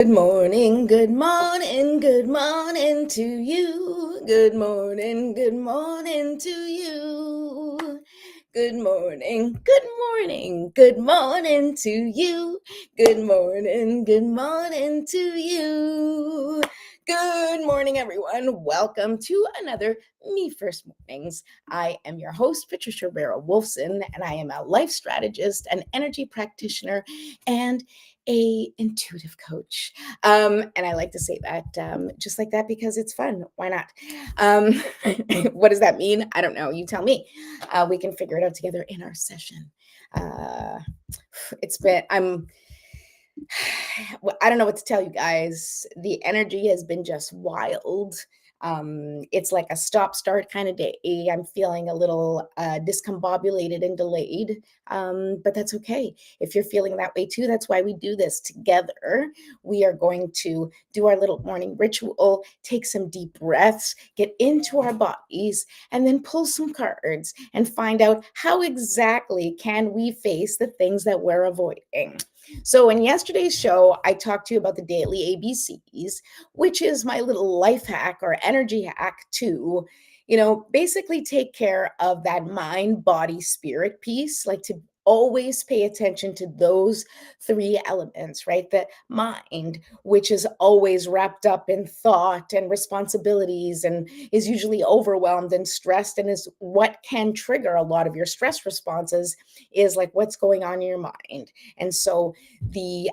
Good morning, good morning, good morning to you. Good morning, good morning to you. Good morning, good morning, good morning to you. Good morning to you. Good morning, everyone. Welcome to another Me First Mornings. I am your host, Patricia Rivera Wolfson, and I am a life strategist, an energy practitioner, and a intuitive coach. And I like to say that just like that because it's fun. Why not? Um, what does that mean? I don't know. You tell me. We can figure it out together in our session. Uh, it's been, I don't know what to tell you guys. The energy has been just wild. It's like a stop start kind of day. I'm feeling a little discombobulated and delayed, but that's okay. If you're feeling that way too, that's why we do this together. We are going to do our little morning ritual, take some deep breaths, get into our bodies, and then pull some cards and find out how exactly can we face the things that we're avoiding. So, in yesterday's show, I talked to you about the daily ABCs, which is my little life hack or energy hack to, basically take care of that mind, body, spirit piece, like to always pay attention to those three elements, right? The mind, which is always wrapped up in thought and responsibilities and is usually overwhelmed and stressed, and is what can trigger a lot of your stress responses, is like what's going on in your mind. And so the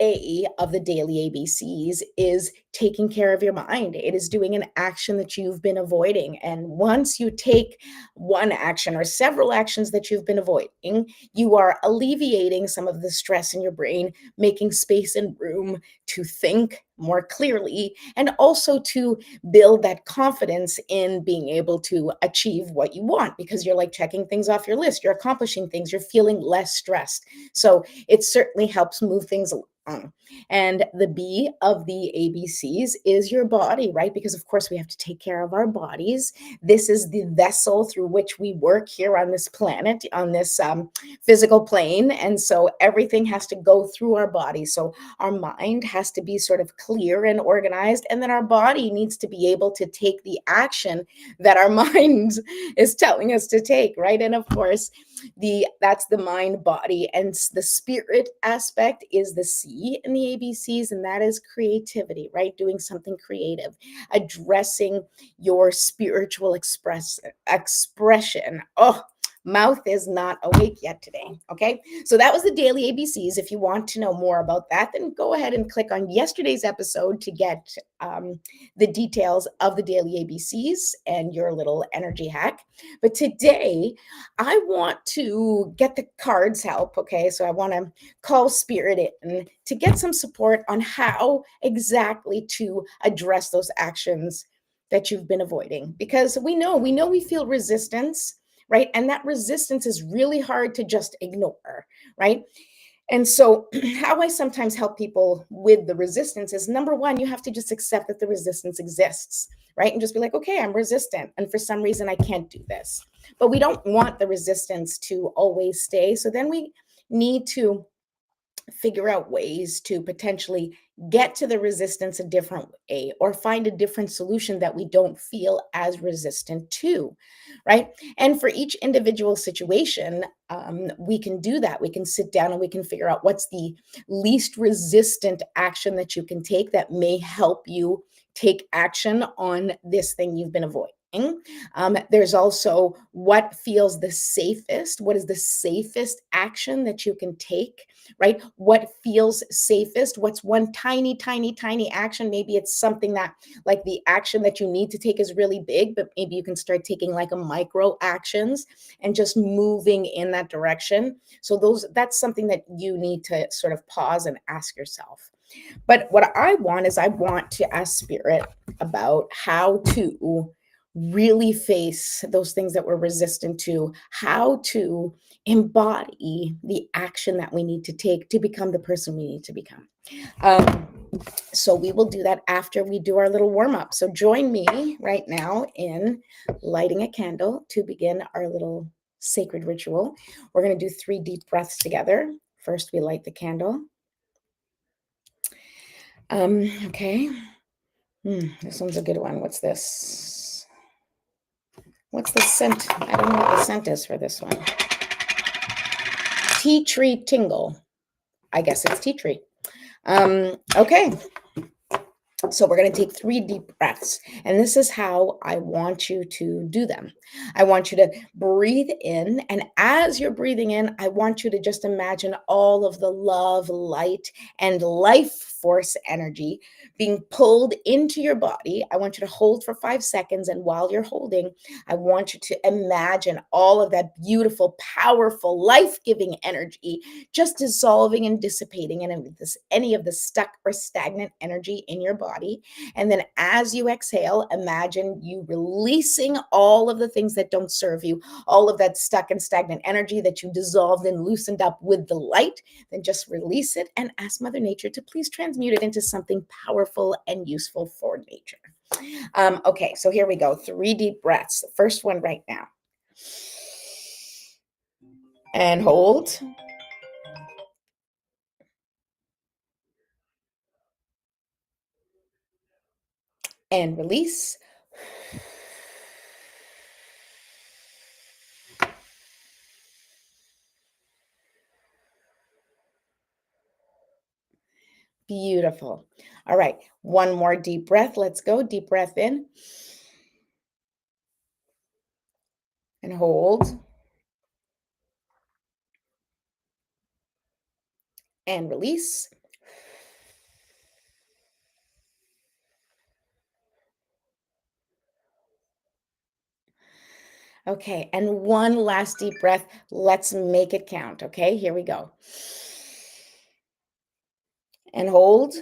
A of the daily ABCs is taking care of your mind. It is doing an action that you've been avoiding. And once you take one action or several actions that you've been avoiding, you are alleviating some of the stress in your brain, making space and room to think more clearly, and also to build that confidence in being able to achieve what you want, because you're like checking things off your list, you're accomplishing things, you're feeling less stressed. So it certainly helps move things along. And the B of the ABCs is your body, right? Because of course we have to take care of our bodies. This is the vessel through which we work here on this planet, on this physical plane. And so everything has to go through our body. So our mind has to be sort of clear and organized, and then our body needs to be able to take the action that our mind is telling us to take, right? And of course, that's the mind, body, and the spirit aspect is the C in the ABCs, and that is creativity, right? Doing something creative, addressing your spiritual expression. Oh, mouth is not awake yet today. Okay. So that was the daily ABCs. If you want to know more about that, then go ahead and click on yesterday's episode to get the details of the daily ABCs and your little energy hack. But today, I want to get the cards help. Okay. So I want to call spirit in to get some support on how exactly to address those actions that you've been avoiding, because we feel resistance, right? And that resistance is really hard to just ignore, right? And so, how I sometimes help people with the resistance is, number one, you have to just accept that the resistance exists, right? And just be like, okay, I'm resistant. And for some reason, I can't do this. But we don't want the resistance to always stay. So then we need to figure out ways to potentially get to the resistance a different way, or find a different solution that we don't feel as resistant to, right? And for each individual situation, we can do that. We can sit down and we can figure out what's the least resistant action that you can take that may help you take action on this thing you've been avoiding. There's also what feels the safest. What is the safest action that you can take, right? What feels safest? What's one tiny, tiny, tiny action? Maybe it's something that, like, the action that you need to take is really big, but maybe you can start taking like a micro actions and just moving in that direction. So that's something that you need to sort of pause and ask yourself. But what I want is, I want to ask spirit about how to really face those things that we're resistant to, how to embody the action that we need to take to become the person we need to become. Um, so we will do that after we do our little warm up. So join me right now in lighting a candle to begin our little sacred ritual. We're going to do 3 deep breaths together. First, we light the candle. Okay. This one's a good one. What's this? What's the scent? I don't know what the scent is for this one. Tea tree tingle. I guess it's tea tree. Okay. So we're going to take 3 deep breaths, and this is how I want you to do them. I want you to breathe in, and as you're breathing in, I want you to just imagine all of the love, light, and life force energy being pulled into your body. I want you to hold for 5 seconds, and while you're holding, I want you to imagine all of that beautiful, powerful, life-giving energy just dissolving and dissipating any of the stuck or stagnant energy in your body. And then as you exhale, imagine you releasing all of the things that don't serve you, all of that stuck and stagnant energy that you dissolved and loosened up with the light. Then just release it and ask Mother Nature to please transmute it into something powerful and useful for nature. Okay, so here we go. 3 deep breaths. The first one right now. And hold. And release. Beautiful. All right, one more deep breath. Let's go. Deep breath in and hold and release. Okay, and one last deep breath. Let's make it count. Okay, here we go. And hold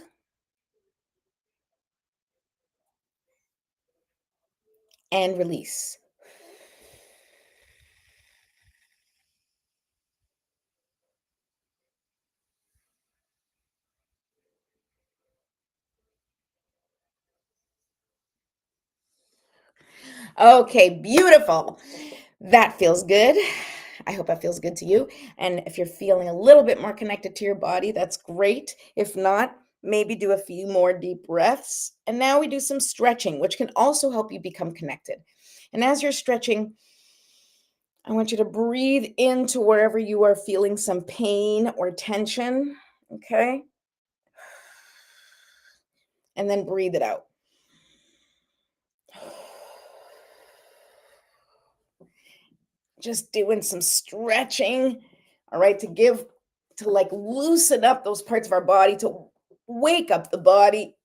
and release. Okay, beautiful. That feels good. I hope that feels good to you. And if you're feeling a little bit more connected to your body, that's great. If not, maybe do a few more deep breaths. And now we do some stretching, which can also help you become connected. And as you're stretching, I want you to breathe into wherever you are feeling some pain or tension. Okay. And then breathe it out. Just doing some stretching, all right, to like loosen up those parts of our body, to wake up the body.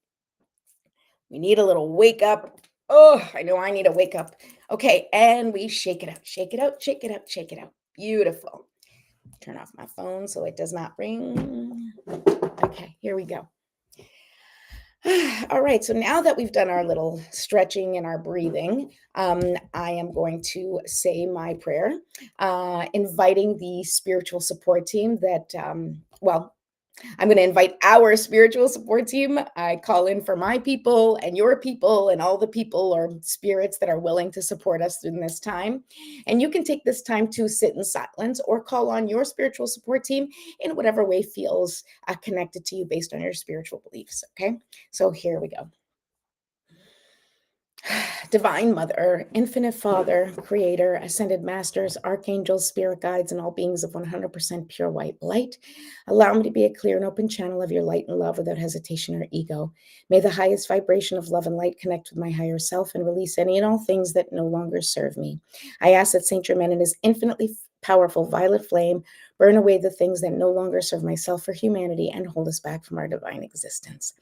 We need a little wake up. Oh, I know I need a wake up. Okay, and we shake it out, shake it out, shake it out, shake it out. Beautiful. Turn off my phone so it does not ring. Okay, here we go. All right, so now that we've done our little stretching and our breathing, I am going to say my prayer, inviting the spiritual support team I'm going to invite our spiritual support team. I call in for my people and your people and all the people or spirits that are willing to support us through this time. And you can take this time to sit in silence or call on your spiritual support team in whatever way feels connected to you based on your spiritual beliefs. Okay, so here we go. Divine Mother, Infinite Father, Creator, Ascended Masters, Archangels, Spirit Guides, and all beings of 100% pure white light, allow me to be a clear and open channel of your light and love without hesitation or ego. May the highest vibration of love and light connect with my higher self and release any and all things that no longer serve me. I ask that Saint Germain and his infinitely powerful violet flame burn away the things that no longer serve myself or humanity and hold us back from our divine existence.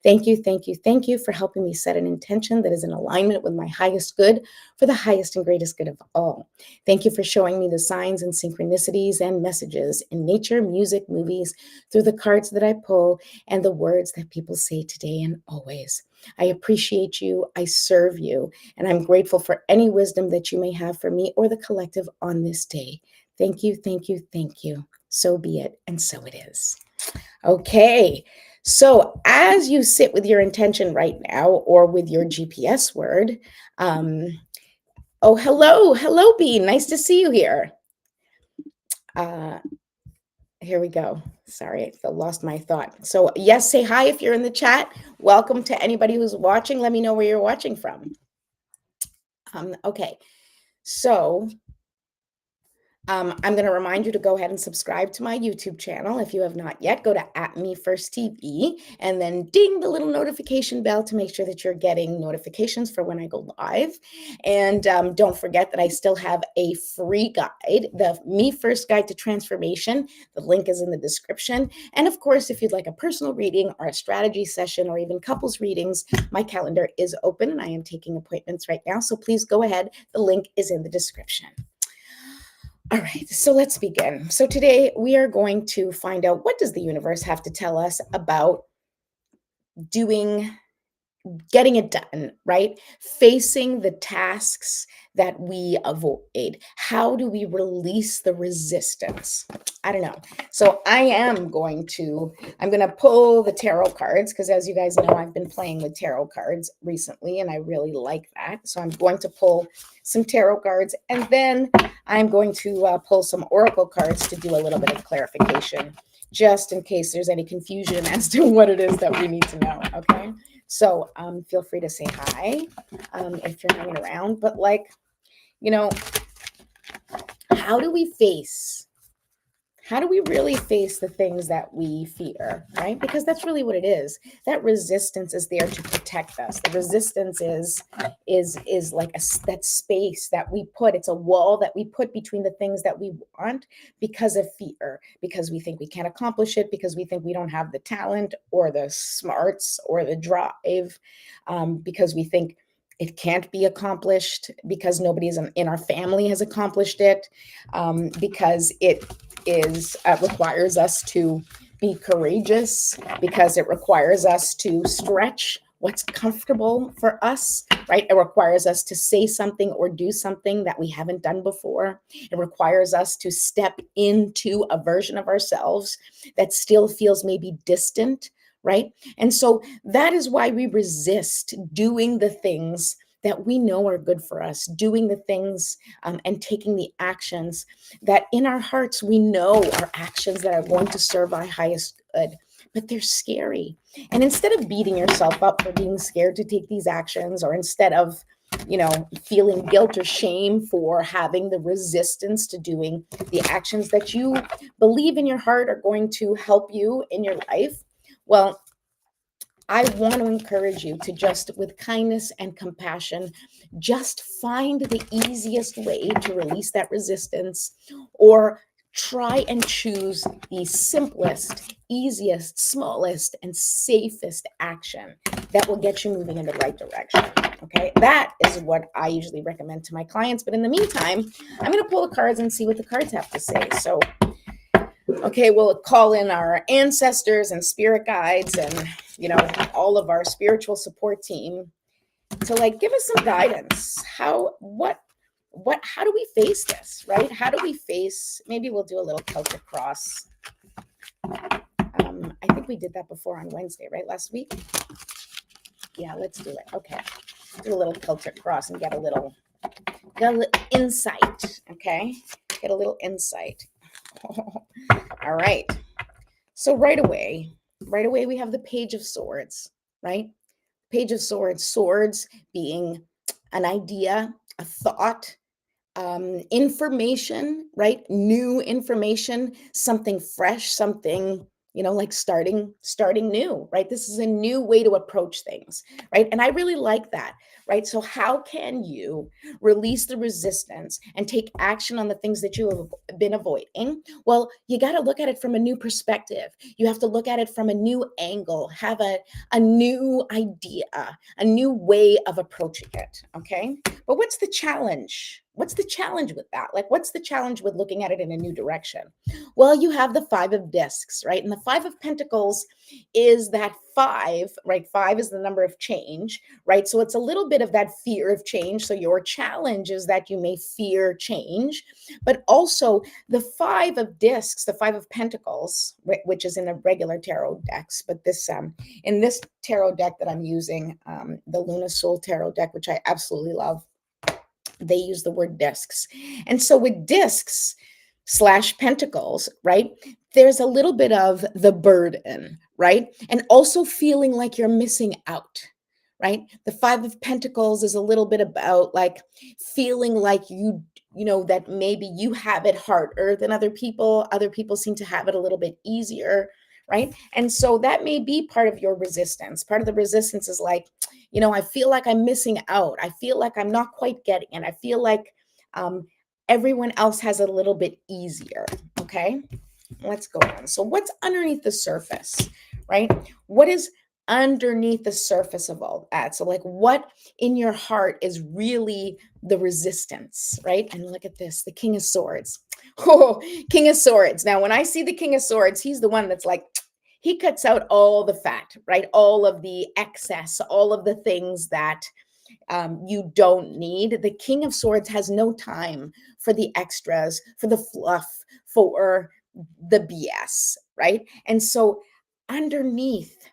Thank you, thank you, thank you for helping me set an intention that is in alignment with my highest good for the highest and greatest good of all. Thank you for showing me the signs and synchronicities and messages in nature, music, movies, through the cards that I pull and the words that people say today and always. I appreciate you, I serve you, and I'm grateful for any wisdom that you may have for me or the collective on this day. Thank you, thank you, thank you. So be it, and so it is. Okay, so as you sit with your intention right now or with your GPS word, hello, Bean. Nice to see you here. Uh, Here we go. Sorry, I lost my thought. So, yes, say hi if you're in the chat. Welcome to anybody who's watching. Let me know where you're watching from. Okay, so I'm going to remind you to go ahead and subscribe to my YouTube channel. If you have not yet, go to @MeFirstTV and then ding the little notification bell to make sure that you're getting notifications for when I go live. And don't forget that I still have a free guide, the Me First Guide to Transformation. The link is in the description. And of course, if you'd like a personal reading or a strategy session or even couples readings, my calendar is open and I am taking appointments right now. So please go ahead. The link is in the description. All right, so let's begin. So today we are going to find out, what does the universe have to tell us about getting it done, right? Facing the tasks that we avoid. How do we release the resistance? I don't know. So I'm going to pull the tarot cards, because as you guys know, I've been playing with tarot cards recently and I really like that. So I'm going to pull some tarot cards, and then I'm going to pull some oracle cards to do a little bit of clarification, just in case there's any confusion as to what it is that we need to know, okay? So feel free to say hi if you're hanging around. But how do we really face the things that we fear, right? Because that's really what it is. That resistance is there to protect us. The resistance is like that space that we put. It's a wall that we put between the things that we want because of fear, because we think we can't accomplish it, because we think we don't have the talent or the smarts or the drive, because we think it can't be accomplished, because nobody in our family has accomplished it, because it requires us to be courageous, because it requires us to stretch what's comfortable for us, right? It requires us to say something or do something that we haven't done before. It requires us to step into a version of ourselves that still feels maybe distant, right? And so that is why we resist doing the things that we know are good for us, doing the things and taking the actions that in our hearts we know are actions that are going to serve our highest good, but they're scary. And instead of beating yourself up for being scared to take these actions, or instead of feeling guilt or shame for having the resistance to doing the actions that you believe in your heart are going to help you in your life, well, I want to encourage you to just, with kindness and compassion, just find the easiest way to release that resistance, or try and choose the simplest, easiest, smallest, and safest action that will get you moving in the right direction. Okay, that is what I usually recommend to my clients. But in the meantime, I'm going to pull the cards and see what the cards have to say. So okay, we'll call in our ancestors and spirit guides and, all of our spiritual support team to give us some guidance. How do we face this, right? How do we face, maybe we'll do a little Celtic cross. I think we did that before on Wednesday, right? Last week? Yeah, let's do it. Okay. Do a little Celtic cross and get a little insight, okay? Get a little insight. All right. So right away, we have the Page of Swords, right? Page of Swords, swords being an idea, a thought, information, right? New information, something fresh, something, like starting new, right? This is a new way to approach things, right? And I really like that, right? So how can you release the resistance and take action on the things that you have been avoiding? Well, you got to look at it from a new perspective. You have to look at it from a new angle, have a new idea, a new way of approaching it, okay? But what's the challenge? What's the challenge with that? What's the challenge with looking at it in a new direction? Well, you have the Five of Discs, right? And the Five of Pentacles is that five, right? Five is the number of change, right? So it's a little bit of that fear of change. So your challenge is that you may fear change, but also the Five of Discs, the Five of Pentacles, which is in the regular tarot decks, but this in this tarot deck that I'm using, the Luna Soul Tarot deck, which I absolutely love, they use the word discs. And so with discs / pentacles, right, there's a little bit of the burden, right? And also feeling like you're missing out, right? The 5 of Pentacles is a little bit about like feeling like you know, that maybe you have it harder than other people seem to have it a little bit easier, right? And so that may be part of your resistance. Part of the resistance is like, you know, I feel like I'm missing out. I feel like I'm not quite getting it. I feel like everyone else has it a little bit easier. Okay, let's go on. So what's underneath the surface, right? What is underneath the surface of all that? So like what in your heart is really the resistance, right? And look at this, the King of Swords. Oh, King of Swords. Now, when I see the King of Swords, he's the one that's like, he cuts out all the fat, right? All of the excess, all of the things that you don't need. The King of Swords has no time for the extras, for the fluff, for the BS, right? And so underneath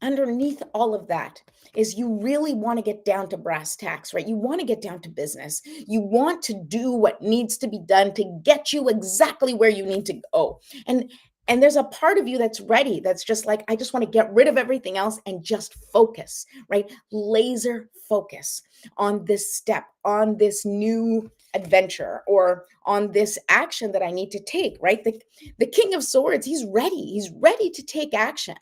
underneath all of that is you really want to get down to brass tacks, right? You want to get down to business. You want to do what needs to be done to get you exactly where you need to go. And there's a part of you that's ready, that's just like, I just want to get rid of everything else and just focus, right? Laser focus on this step, on this new adventure, or on this action that I need to take, right? The King of Swords, he's ready. He's ready to take action,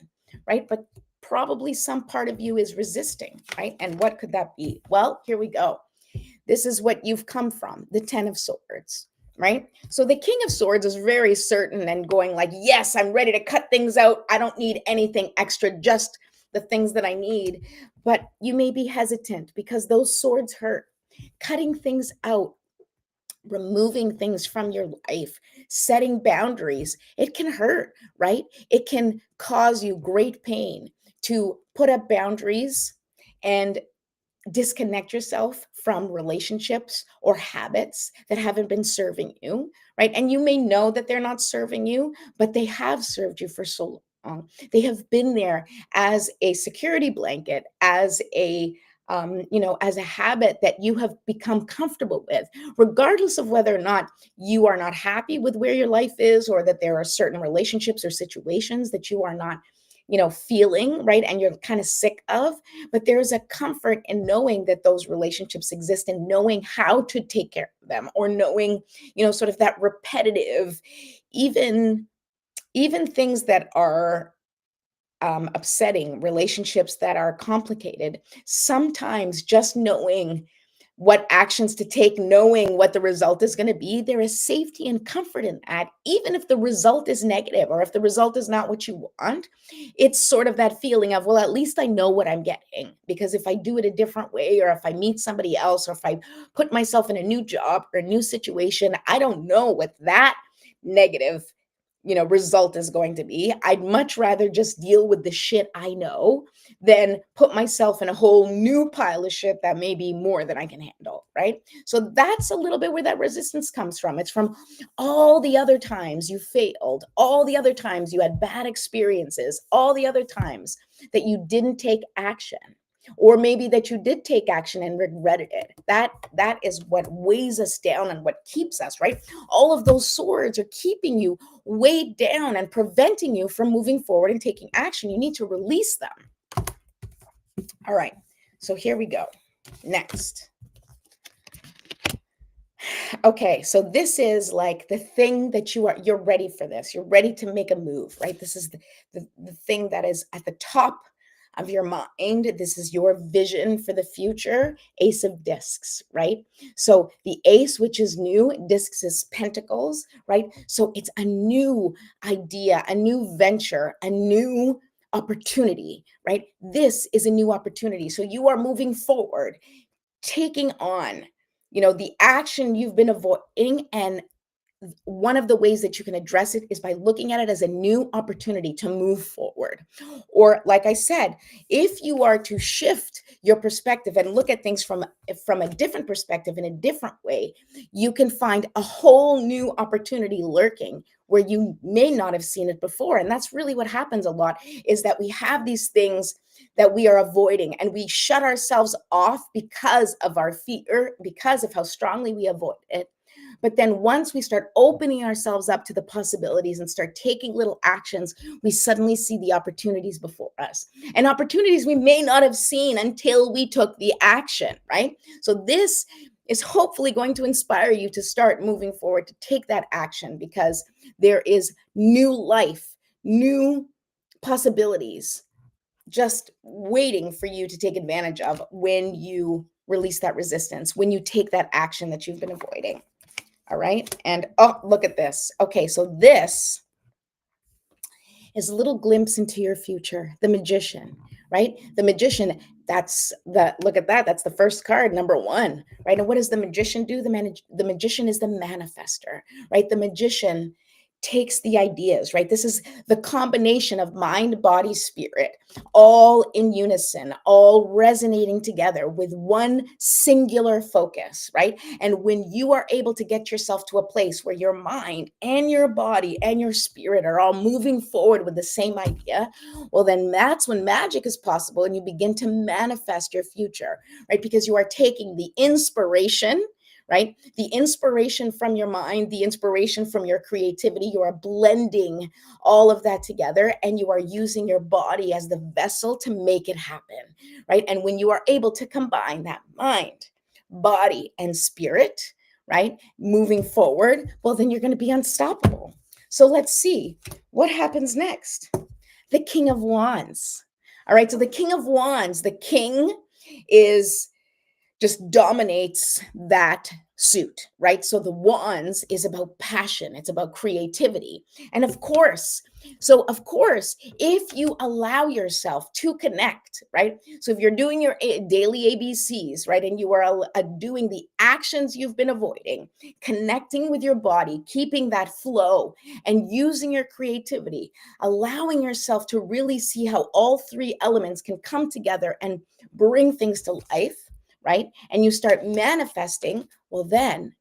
right? But probably some part of you is resisting, right? And what could that be? Well, here we go. This is what you've come from, the 10 of Swords, right? So the King of Swords is very certain and going like, yes, I'm ready to cut things out. I don't need anything extra, just the things that I need. But you may be hesitant because those swords hurt. Cutting things out, removing things from your life, setting boundaries, it can hurt, right? It can cause you great pain to put up boundaries and disconnect yourself from relationships or habits that haven't been serving you, right? And you may know that they're not serving you, but they have served you for so long. They have been there as a security blanket, as a you know, as a habit that you have become comfortable with, regardless of whether or not you are not happy with where your life is, or that there are certain relationships or situations that you are not, you know, feeling, right? And you're kind of sick of, but there's a comfort in knowing that those relationships exist and knowing how to take care of them, or knowing, you know, sort of that repetitive, even things that are upsetting, relationships that are complicated. Sometimes just knowing what actions to take, knowing what the result is going to be, there is safety and comfort in that. Even if the result is negative, or if the result is not what you want, it's sort of that feeling of, well, at least I know what I'm getting. Because if I do it a different way, or if I meet somebody else, or if I put myself in a new job or a new situation, I don't know what that negative, you know, result is going to be. I'd much rather just deal with the shit I know than put myself in a whole new pile of shit that may be more than I can handle, right? So that's a little bit where that resistance comes from. It's from all the other times you failed, all the other times you had bad experiences, all the other times that you didn't take action, or maybe that you did take action and regretted it. That is what weighs us down and what keeps us, right? All of those swords are keeping you weighed down and preventing you from moving forward and taking action. You need to release them. All right, so here we go. Next. Okay, so this is like the thing that you're ready for this. You're ready to make a move, right? This is the thing that is at the top of your mind. This is your vision for the future. Ace of Discs, right? So the ace, which is new, discs is pentacles, right? So it's a new idea, a new venture, a new opportunity, right? This is a new opportunity. So you are moving forward, taking on, you know, the action you've been avoiding. And one of the ways that you can address it is by looking at it as a new opportunity to move forward. Or like I said, if you are to shift your perspective and look at things from a different perspective, in a different way, you can find a whole new opportunity lurking where you may not have seen it before. And that's really what happens a lot, is that we have these things that we are avoiding, and we shut ourselves off because of our fear, because of how strongly we avoid it. But then once we start opening ourselves up to the possibilities and start taking little actions, we suddenly see the opportunities before us, and opportunities we may not have seen until we took the action, right? So this is hopefully going to inspire you to start moving forward, to take that action, because there is new life, new possibilities just waiting for you to take advantage of when you release that resistance, when you take that action that you've been avoiding. All right. And oh, look at this. Okay. So this is a little glimpse into your future. The magician, right? The magician, that's the, look at that. That's the first card, number one, right? And what does the magician do? The magician is the manifester, right? The magician takes the ideas, right? This is the combination of mind, body, spirit, all in unison, all resonating together with one singular focus, right? And when you are able to get yourself to a place where your mind and your body and your spirit are all moving forward with the same idea, well, then that's when magic is possible and you begin to manifest your future, right? Because you are taking the inspiration, right? The inspiration from your mind, the inspiration from your creativity, you are blending all of that together and you are using your body as the vessel to make it happen, right? And when you are able to combine that mind, body, and spirit, right, moving forward, well, then you're going to be unstoppable. So let's see what happens next. The King of Wands. All right, so the King of Wands, the king is just dominates that suit, right? So the wands is about passion, it's about creativity. And of course, if you allow yourself to connect, right? So if you're doing your daily ABCs, right, and you are doing the actions you've been avoiding, connecting with your body, keeping that flow, and using your creativity, allowing yourself to really see how all three elements can come together and bring things to life, right? And you start manifesting, well, then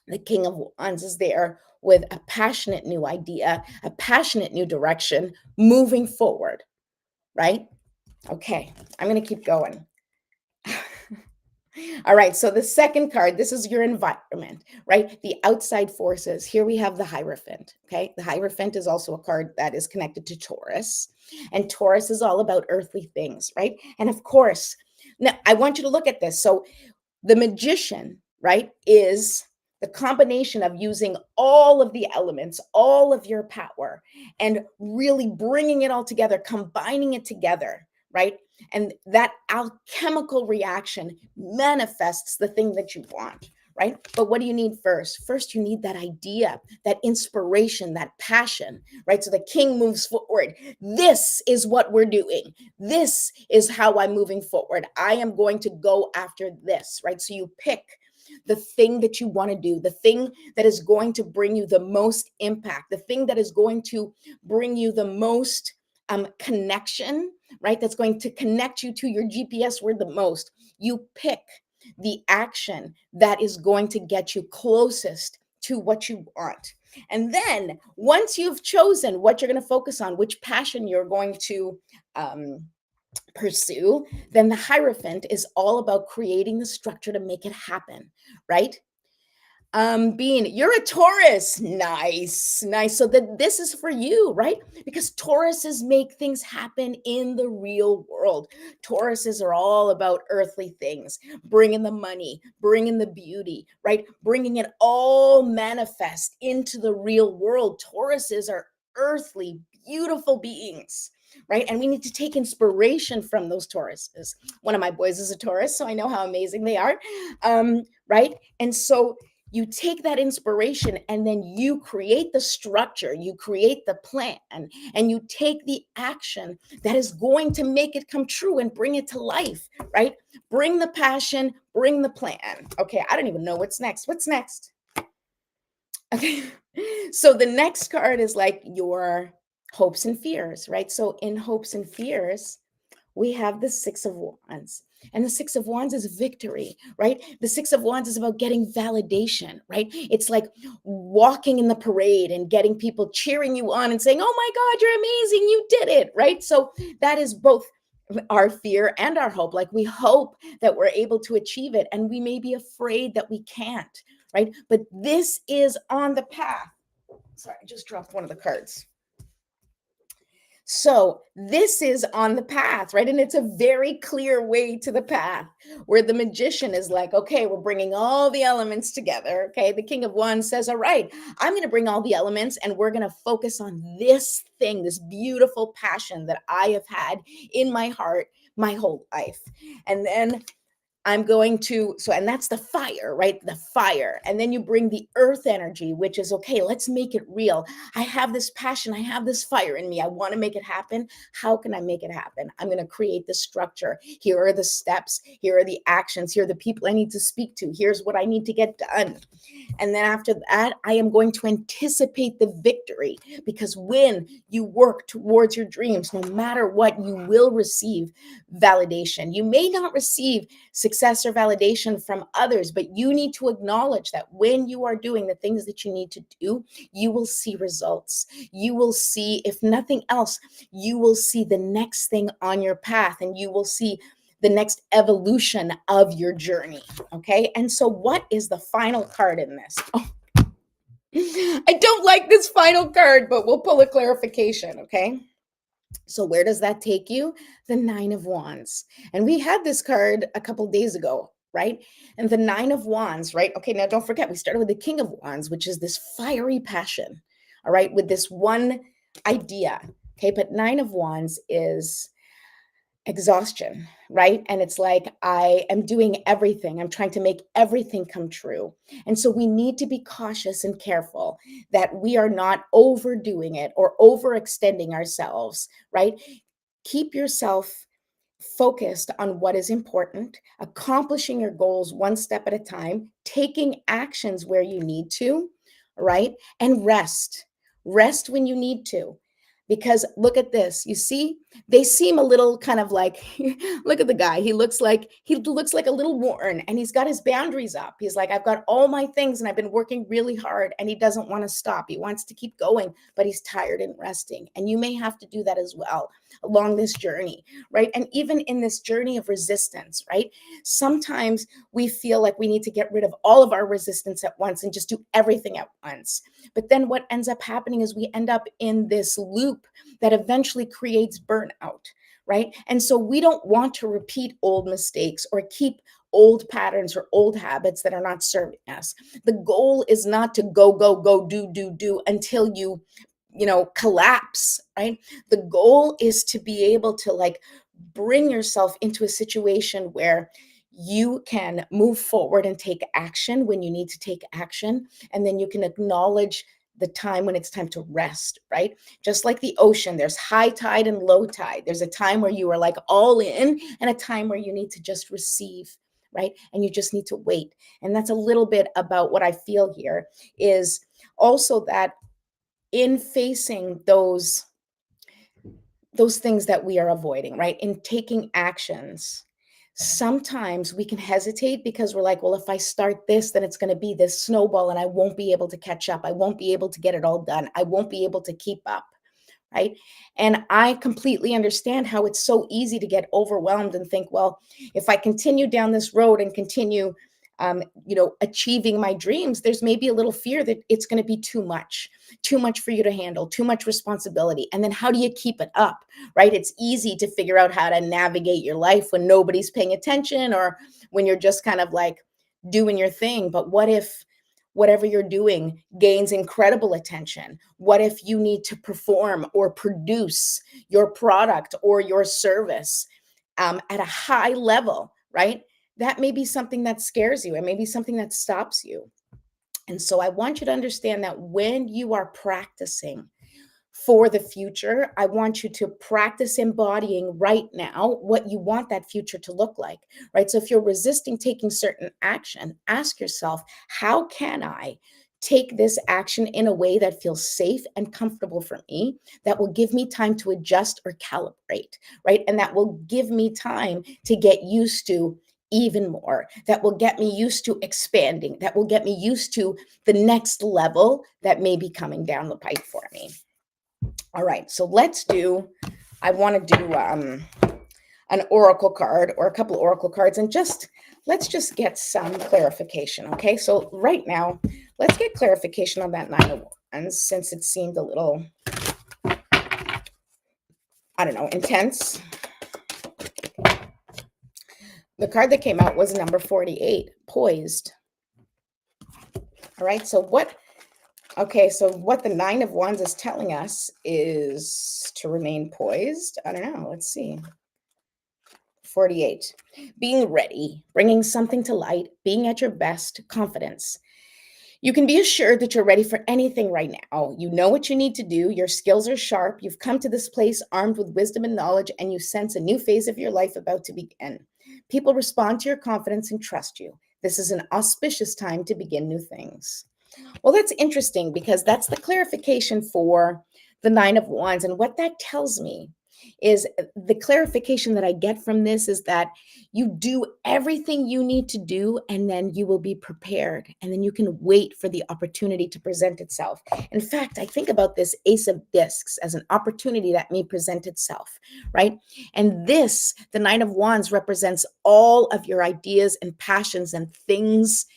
the King of Wands is there with a passionate new idea, a passionate new direction moving forward, right? Okay, I'm going to keep going. All right, so the second card, this is your environment, right? The outside forces. Here we have the Hierophant, okay? The Hierophant is also a card that is connected to Taurus, and Taurus is all about earthly things, right? And of course, now I want you to look at this. So the magician, right, is the combination of using all of the elements, all of your power, and really bringing it all together, combining it together, right? And that alchemical reaction manifests the thing that you want, right? But what do you need first? First, you need that idea, that inspiration, that passion, right? So the king moves forward. This is what we're doing. This is how I'm moving forward. I am going to go after this, right? So you pick the thing that you want to do, the thing that is going to bring you the most impact, the thing that is going to bring you the most connection, right? That's going to connect you to your GPS word the most. You pick the action that is going to get you closest to what you want. And then once you've chosen what you're going to focus on, which passion you're going to pursue, then the Hierophant is all about creating the structure to make it happen, right? Bean, you're a Taurus. Nice, nice. So that this is for you, right? Because Tauruses make things happen in the real world. Tauruses are all about earthly things, bringing the money, bringing the beauty, right? Bringing it all manifest into the real world. Tauruses are earthly, beautiful beings, right? And we need to take inspiration from those Tauruses. One of my boys is a Taurus, so I know how amazing they are, right? And so you take that inspiration and then you create the structure, you create the plan, and you take the action that is going to make it come true and bring it to life, right? Bring the passion, bring the plan. Okay, I don't even know what's next. What's next? Okay, so the next card is like your hopes and fears, right? So in hopes and fears, we have the Six of Wands. And the Six of Wands is victory, right? The Six of Wands is about getting validation, right? It's like walking in the parade and getting people cheering you on and saying, oh my God, you're amazing, you did it, right? So that is both our fear and our hope. Like we hope that we're able to achieve it, and we may be afraid that we can't, right? But this is on the path. Sorry, I just dropped one of the cards. So this is on the path, right? And it's a very clear way to the path where the magician is like, okay, we're bringing all the elements together. Okay. The King of Wands says, all right, I'm going to bring all the elements and we're going to focus on this thing, this beautiful passion that I have had in my heart my whole life. And then I'm going to, so, and that's the fire, right? The fire. And then you bring the earth energy, which is, okay, let's make it real. I have this passion. I have this fire in me. I want to make it happen. How can I make it happen? I'm going to create the structure. Here are the steps. Here are the actions. Here are the people I need to speak to. Here's what I need to get done. And then after that, I am going to anticipate the victory, because when you work towards your dreams, no matter what, you will receive validation. You may not receive success or validation from others, but you need to acknowledge that when you are doing the things that you need to do, you will see results. You will see, if nothing else, you will see the next thing on your path, and you will see the next evolution of your journey. Okay. And so, what is the final card in this? Oh, I don't like this final card, but we'll pull a clarification. Okay. So, where does that take you? The Nine of Wands. And we had this card a couple days ago, right? And the Nine of Wands, right? Okay. Now, don't forget, we started with the King of Wands, which is this fiery passion. All right. With this one idea. Okay. But Nine of Wands is exhaustion, right? And it's like, I am doing everything. I'm trying to make everything come true. And so we need to be cautious and careful that we are not overdoing it or overextending ourselves, right? Keep yourself focused on what is important, accomplishing your goals one step at a time, taking actions where you need to, right? And rest. Rest when you need to. Because look at this. You see, they seem a little kind of like, look at the guy. He looks like a little worn, and he's got his boundaries up. He's like, I've got all my things and I've been working really hard, and he doesn't want to stop. He wants to keep going, but he's tired and resting. And you may have to do that as well along this journey, right? And even in this journey of resistance, right? Sometimes we feel like we need to get rid of all of our resistance at once and just do everything at once. But then what ends up happening is we end up in this loop that eventually creates burnout, right? And so we don't want to repeat old mistakes or keep old patterns or old habits that are not serving us. The goal is not to go, go, go, do until you collapse, right? The goal is to be able to like bring yourself into a situation where you can move forward and take action when you need to take action. And then you can acknowledge the time when it's time to rest, right? Just like the ocean, there's high tide and low tide. There's a time where you are like all in and a time where you need to just receive, right? And you just need to wait. And that's a little bit about what I feel here is also that in facing those things that we are avoiding, right? In taking actions, sometimes we can hesitate because we're like, well, if I start this, then it's going to be this snowball and I won't be able to catch up. I won't be able to get it all done. I won't be able to keep up. Right. And I completely understand how it's so easy to get overwhelmed and think, well, if I continue down this road and continue, achieving my dreams, there's maybe a little fear that it's going to be too much for you to handle, too much responsibility. And then how do you keep it up? Right. It's easy to figure out how to navigate your life when nobody's paying attention or when you're just kind of like doing your thing. But what if whatever you're doing gains incredible attention? What if you need to perform or produce your product or your service at a high level, right? That may be something that scares you. It may be something that stops you. And so I want you to understand that when you are practicing for the future, I want you to practice embodying right now what you want that future to look like, right? So if you're resisting taking certain action, ask yourself, how can I take this action in a way that feels safe and comfortable for me, that will give me time to adjust or calibrate, right? And that will give me time to get used to even more, that will get me used to expanding, that will get me used to the next level that may be coming down the pipe for me. All right, so I want to do an oracle card or a couple of oracle cards and let's just get some clarification. Okay, so right now, let's get clarification on that Nine of Wands since it seemed a little, I don't know, intense. The card that came out was number 48, poised. All right, so what the Nine of Wands is telling us is to remain poised. I don't know, let's see. 48, being ready, bringing something to light, being at your best, confidence. You can be assured that you're ready for anything right now. You know what you need to do. Your skills are sharp. You've come to this place armed with wisdom and knowledge, and you sense a new phase of your life about to begin. People respond to your confidence and trust you. This is an auspicious time to begin new things. Well, that's interesting because that's the clarification for the Nine of Wands. And what that tells me is the clarification that I get from this is that you do everything you need to do, and then you will be prepared. And then you can wait for the opportunity to present itself. In fact, I think about this Ace of Discs as an opportunity that may present itself, right? And this, the Nine of Wands, represents all of your ideas and passions and things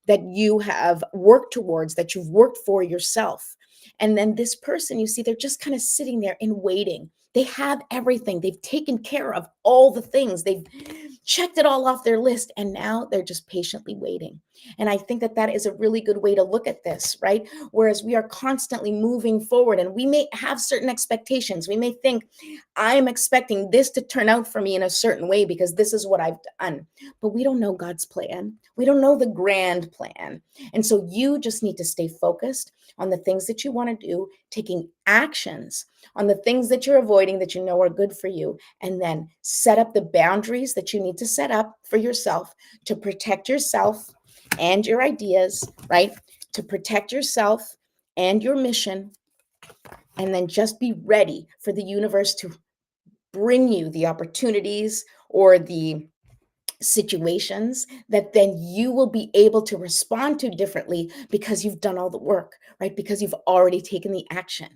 that you have worked towards, that you've worked for yourself. And then this person, you see, they're just kind of sitting there and waiting. They have everything. They've taken care of all the things. They've checked it all off their list. And now they're just patiently waiting. And I think that that is a really good way to look at this, right? Whereas we are constantly moving forward and we may have certain expectations. We may think, I'm expecting this to turn out for me in a certain way because this is what I've done. But we don't know God's plan. We don't know the grand plan. And so you just need to stay focused on the things that you want to do, taking actions on the things that you're avoiding that you know are good for you, and then set up the boundaries that you need to set up for yourself to protect yourself and your ideas, right? To protect yourself and your mission, and then just be ready for the universe to bring you the opportunities or the situations that then you will be able to respond to differently because you've done all the work, right? Because you've already taken the action.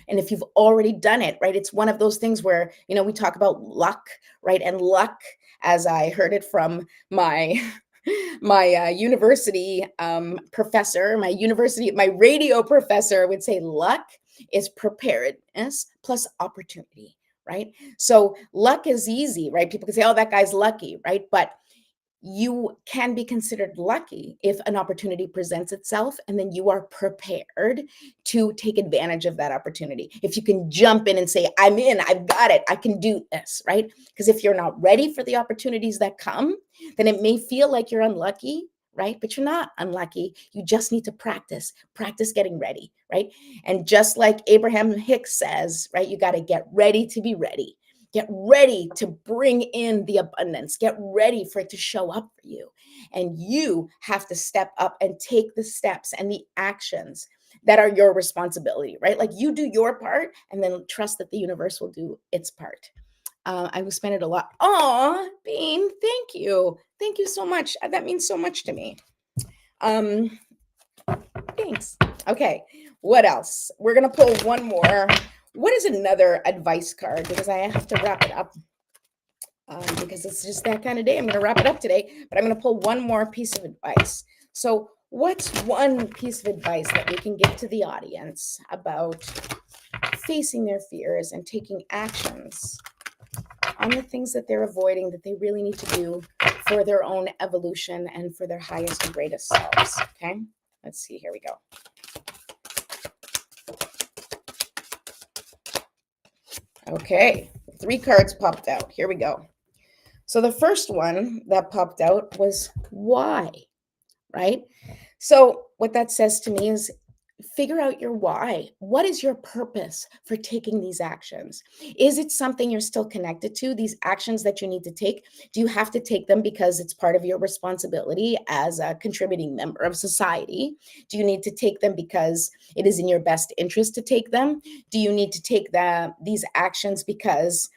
And if you've already done it, right, it's one of those things where, we talk about luck, right? And luck, as I heard it from my university professor, my radio professor would say, luck is preparedness plus opportunity, right? So luck is easy, right? People can say, oh, that guy's lucky, right? But you can be considered lucky if an opportunity presents itself and then you are prepared to take advantage of that opportunity. If you can jump in and say, I'm in, I've got it, I can do this, right? Because if you're not ready for the opportunities that come, then it may feel like you're unlucky, right? But you're not unlucky. You just need to practice getting ready, right? And just like Abraham Hicks says, right, you got to get ready to be ready. Get ready to bring in the abundance. Get ready for it to show up for you. And you have to step up and take the steps and the actions that are your responsibility, right? Like you do your part and then trust that the universe will do its part. I will spend it a lot. Oh, Bean, thank you. Thank you so much. That means so much to me. Thanks. Okay, what else? We're going to pull one more. What is another advice card? Because I have to wrap it up. Because it's just that kind of day. I'm going to wrap it up today, but I'm going to pull one more piece of advice. So what's one piece of advice that we can give to the audience about facing their fears and taking actions on the things that they're avoiding that they really need to do for their own evolution and for their highest and greatest selves? Okay, let's see. Here we go. Okay, 3 cards popped out. Here we go. So the first one that popped out was why, right? So what that says to me is figure out your why. What is your purpose for taking these actions? Is it something you're still connected to? These actions that you need to take, do you have to take them because it's part of your responsibility as a contributing member of society? Do you need to take them because it is in your best interest to take them? Do you need to take these actions because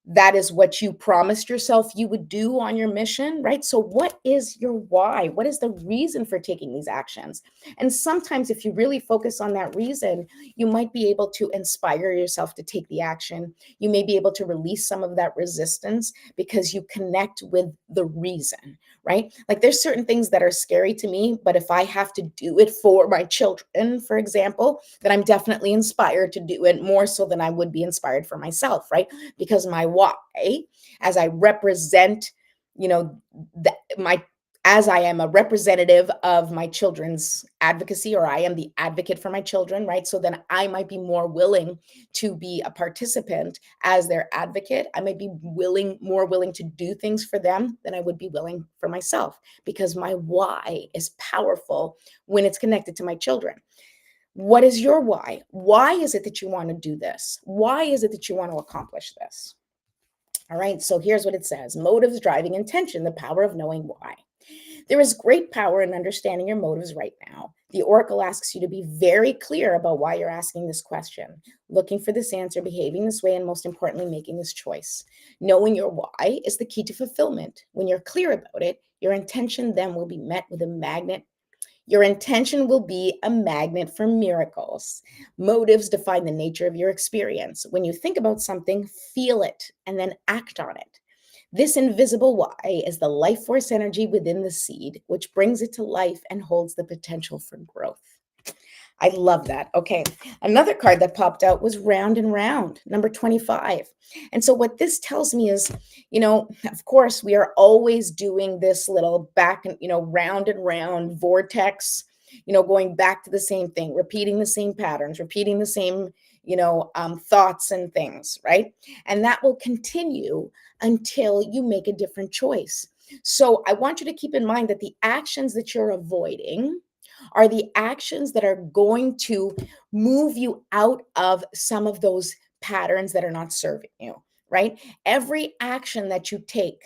that is what you promised yourself you would do on your mission, right? So, what is your why? What is the reason for taking these actions? And sometimes, if you really focus on that reason, you might be able to inspire yourself to take the action. You may be able to release some of that resistance because you connect with the reason, right? Like there's certain things that are scary to me, but if I have to do it for my children, for example, then I'm definitely inspired to do it more so than I would be inspired for myself, right? Because my why, as I represent, you know, my as I am a representative of my children's advocacy, or I am the advocate for my children, right? So then I might be more willing to be a participant as their advocate. I might be more willing to do things for them than I would be willing for myself, because my why is powerful when it's connected to my children. What is your why? Why is it that you want to do this? Why is it that you want to accomplish this? All right, so here's what it says: motives, driving intention, the power of knowing why. There is great power in understanding your motives right now. The oracle asks you to be very clear about why you're asking this question, looking for this answer, behaving this way, and most importantly, making this choice. Knowing your why is the key to fulfillment. When you're clear about it, your intention then will be met with a magnet. Your intention will be a magnet for miracles. Motives define the nature of your experience. When you think about something, feel it and then act on it. This invisible why is the life force energy within the seed, which brings it to life and holds the potential for growth. I love that. Okay. Another card that popped out was round and round, number 25. And so what this tells me is, of course, we are always doing this little back and, round and round vortex, going back to the same thing, repeating the same patterns, repeating the same, thoughts and things, right? And that will continue until you make a different choice. So I want you to keep in mind that the actions that you're avoiding are the actions that are going to move you out of some of those patterns that are not serving you, right? Every action that you take,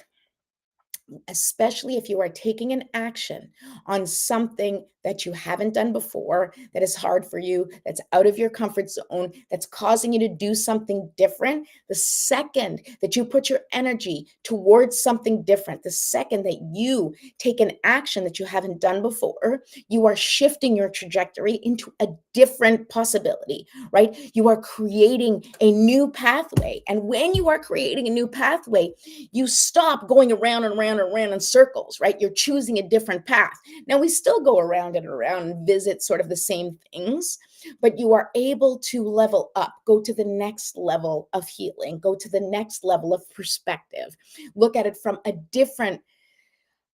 especially if you are taking an action on something that you haven't done before, that is hard for you, that's out of your comfort zone, that's causing you to do something different, the second that you put your energy towards something different, the second that you take an action that you haven't done before, you are shifting your trajectory into a different possibility, right? You are creating a new pathway. And when you are creating a new pathway, you stop going around and around and around in circles, right? You're choosing a different path. Now, we still go around and around and visit sort of the same things, but you are able to level up, go to the next level of healing, go to the next level of perspective, look at it from a different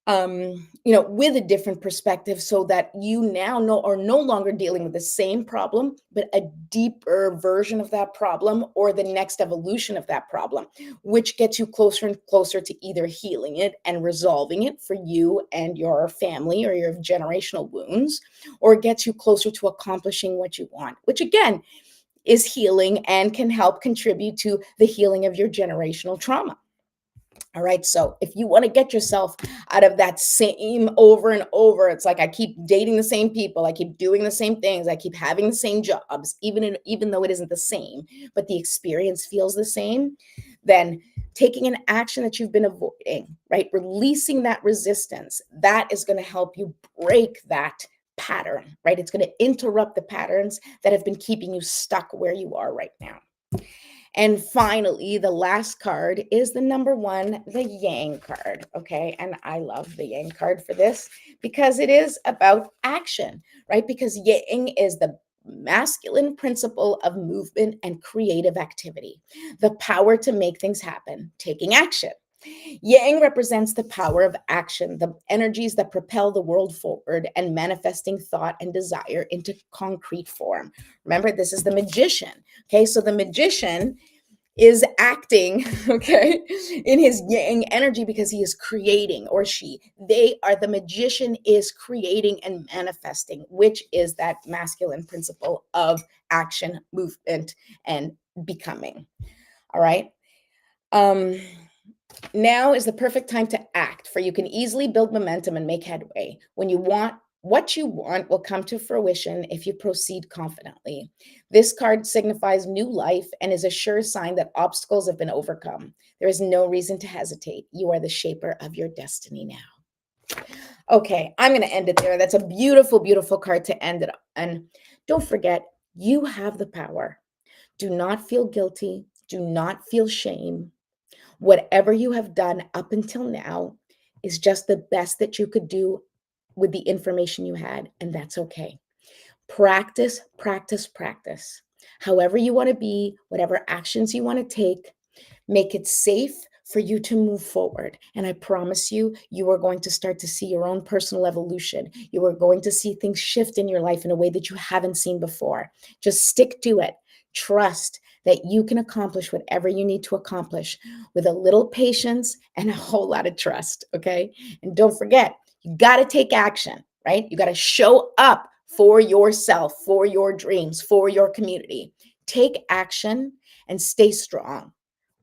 with a different perspective, so that you now know are no longer dealing with the same problem, but a deeper version of that problem, or the next evolution of that problem, which gets you closer and closer to either healing it and resolving it for you and your family or your generational wounds, or gets you closer to accomplishing what you want, which again is healing and can help contribute to the healing of your generational trauma. All right. So if you want to get yourself out of that same over and over, it's like I keep dating the same people, I keep doing the same things, I keep having the same jobs, even though it isn't the same, but the experience feels the same, then taking an action that you've been avoiding, right? Releasing that resistance, that is going to help you break that pattern, right? It's going to interrupt the patterns that have been keeping you stuck where you are right now. And finally, the last card is the number one, the Yang card. Okay. And I love the Yang card for this because it is about action, right? Because Yang is the masculine principle of movement and creative activity, the power to make things happen, taking action. Yang represents the power of action, the energies that propel the world forward and manifesting thought and desire into concrete form. Remember, this is the magician. Okay, so the magician is acting, okay, in his yang energy because he is creating, or the magician is creating and manifesting, which is that masculine principle of action, movement, and becoming. All right. Now is the perfect time to act, for you can easily build momentum and make headway. When you want What you want will come to fruition if you proceed confidently. This card signifies new life and is a sure sign that obstacles have been overcome. There is no reason to hesitate. You are the shaper of your destiny now. Okay, I'm going to end it there. That's a beautiful, beautiful card to end it on. And don't forget, you have the power. Do not feel guilty. Do not feel shame. Whatever you have done up until now is just the best that you could do with the information you had, and that's okay. Practice, practice, practice. However you want to be, whatever actions you want to take, make it safe for you to move forward. And I promise you, you are going to start to see your own personal evolution. You are going to see things shift in your life in a way that you haven't seen before. Just stick to it. Trust that you can accomplish whatever you need to accomplish with a little patience and a whole lot of trust. Okay. And don't forget, you got to take action, right? You got to show up for yourself, for your dreams, for your community. Take action and stay strong.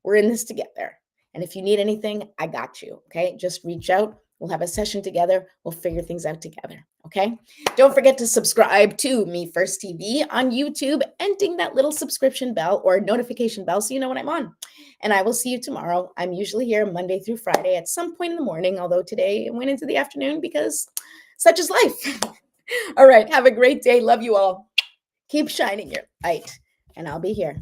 We're in this together. And if you need anything, I got you. Okay. Just reach out. We'll have a session together. We'll figure things out together. Okay. Don't forget to subscribe to Me First TV on YouTube and ding that little subscription bell or notification bell so you know when I'm on. And I will see you tomorrow. I'm usually here Monday through Friday at some point in the morning, although today it went into the afternoon because such is life. All right. Have a great day. Love you all. Keep shining your light, and I'll be here.